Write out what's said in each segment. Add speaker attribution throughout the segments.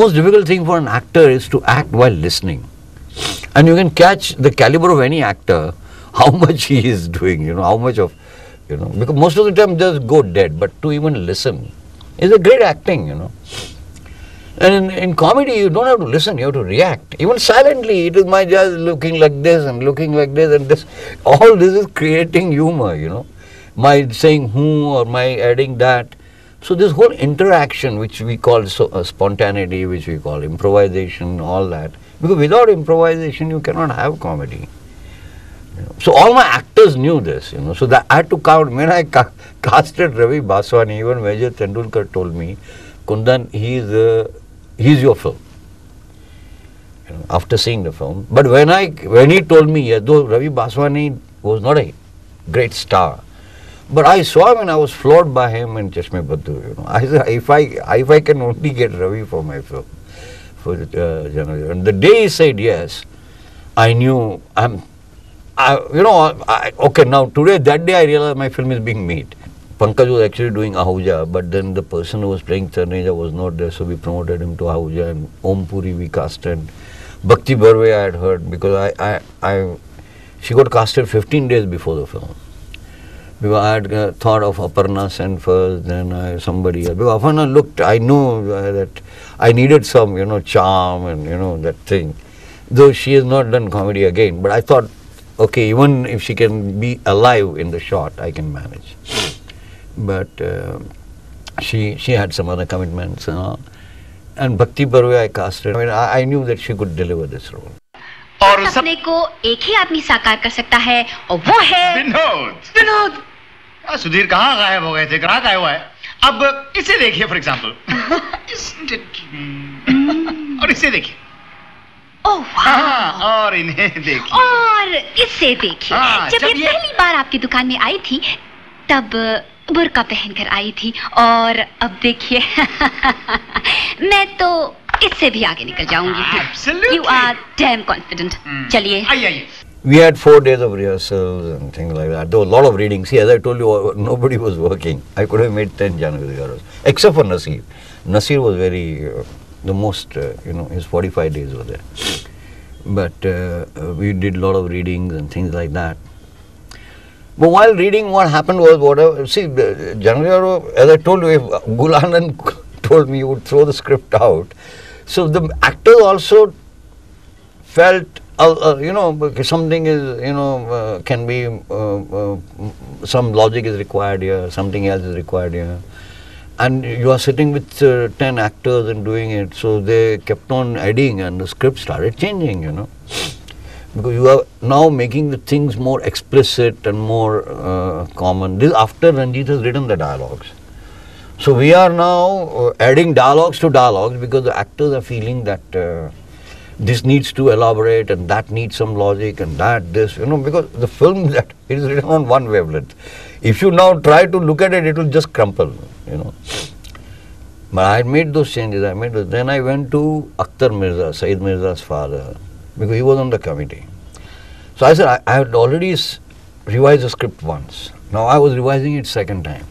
Speaker 1: most difficult thing for an actor is to act while listening. And you can catch the caliber of any actor, how much he is doing, how much of, because most of the time just go dead, but to even listen is a great acting, And in comedy, you don't have to listen, you have to react. Even silently, it is my just looking like this and looking like this and this. All this is creating humor, My saying who or my adding that. So this whole interaction, which we call spontaneity, which we call improvisation, all that. Because without improvisation, you cannot have comedy. So all my actors knew this, So that I had to count. When I casted Ravi Baswani, even Major Tendulkar told me, Kundan, he's your film. After seeing the film. But when he told me, though Ravi Baswani was not a great star, but I saw him and I was floored by him in Chashme Baddu. I said, if I can only get Ravi for my film, for January. And the day he said yes, I knew okay, now today, that day I realized my film is being made. Pankaj was actually doing Ahuja, but then the person who was playing Tarneja was not there, so we promoted him to Ahuja, and Om Puri we casted. Bhakti Barve I had heard, because she got casted 15 days before the film. Because I had thought of Aparna Sen first, then somebody else. Because Aparna looked, I knew that I needed some, charm and, that thing. Though she has not done comedy again, but I thought, okay, even if she can be alive in the shot, I can manage. But she had some other commitments and all. And Bhakti Barve I casted. I knew that she could deliver this role.
Speaker 2: और सपने को एक ही आदमी साकार कर सकता है और वो है विनोद।
Speaker 3: सुधीर कहाँ गायब हो गए थे, कहाँ गायब हुआ है? अब इसे देखिए फॉर एग्जाम्पल, और इसे देखिए, और इन्हें देखिए,
Speaker 2: और इसे देखिए। जब ये पहली बार आपकी दुकान में आई थी तब बुर्का पहनकर आई थी, और अब देखिए मैं तो इससे भी आगे निकल जाऊंगी। You are damn confident. चलिए।
Speaker 3: आइए।
Speaker 1: We had 4 days of rehearsals and things like that. There were a lot of readings. See, as I told you, nobody was working. I could have made 10 January rehearsals, except for Nasir. Nasir was very, the most, his 45 days were there. But we did a lot of readings and things like that. But while reading, what happened was, January, as I told you, if Gulanand told me he would throw the script out, so the actors also felt, something is, can be, some logic is required here, something else is required here. And you are sitting with 10 actors and doing it, so they kept on adding and the script started changing, Because you are now making the things more explicit and more common. This after Ranjit has written the dialogues. So we are now adding dialogues to dialogues because the actors are feeling that this needs to elaborate and that needs some logic and this, because the film that it is written on one wavelength. If you now try to look at it, it will just crumple, But I made those changes. Then I went to Akhtar Mirza, Saeed Mirza's father, because he was on the committee. So I said, I had already revised the script once. Now I was revising it second time.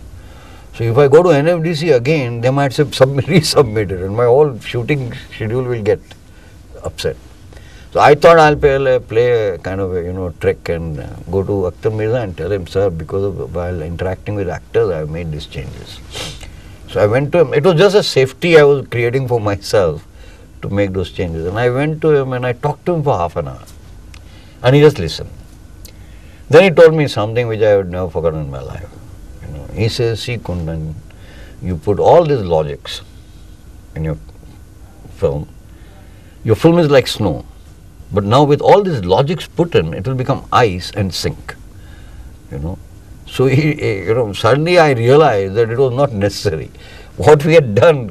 Speaker 1: So if I go to NFDC again, they might say resubmit it, and my whole shooting schedule will get upset. So I thought I'll play a kind of a trick and go to Akhtar Mirza and tell him, sir, because of while interacting with actors, I have made these changes. So I went to him. It was just a safety I was creating for myself to make those changes. And I went to him and I talked to him for half an hour. And he just listened. Then he told me something which I would never forgotten in my life. He says, see Kundan, you put all these logics in your film. Your film is like snow. But now with all these logics put in, it will become ice and sink. So suddenly I realized that it was not necessary. What we had done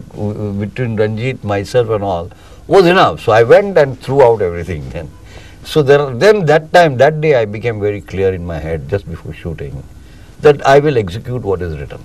Speaker 1: between Ranjit, myself and all was enough. So I went and threw out everything then. So that day I became very clear in my head just before shooting that I will execute what is written.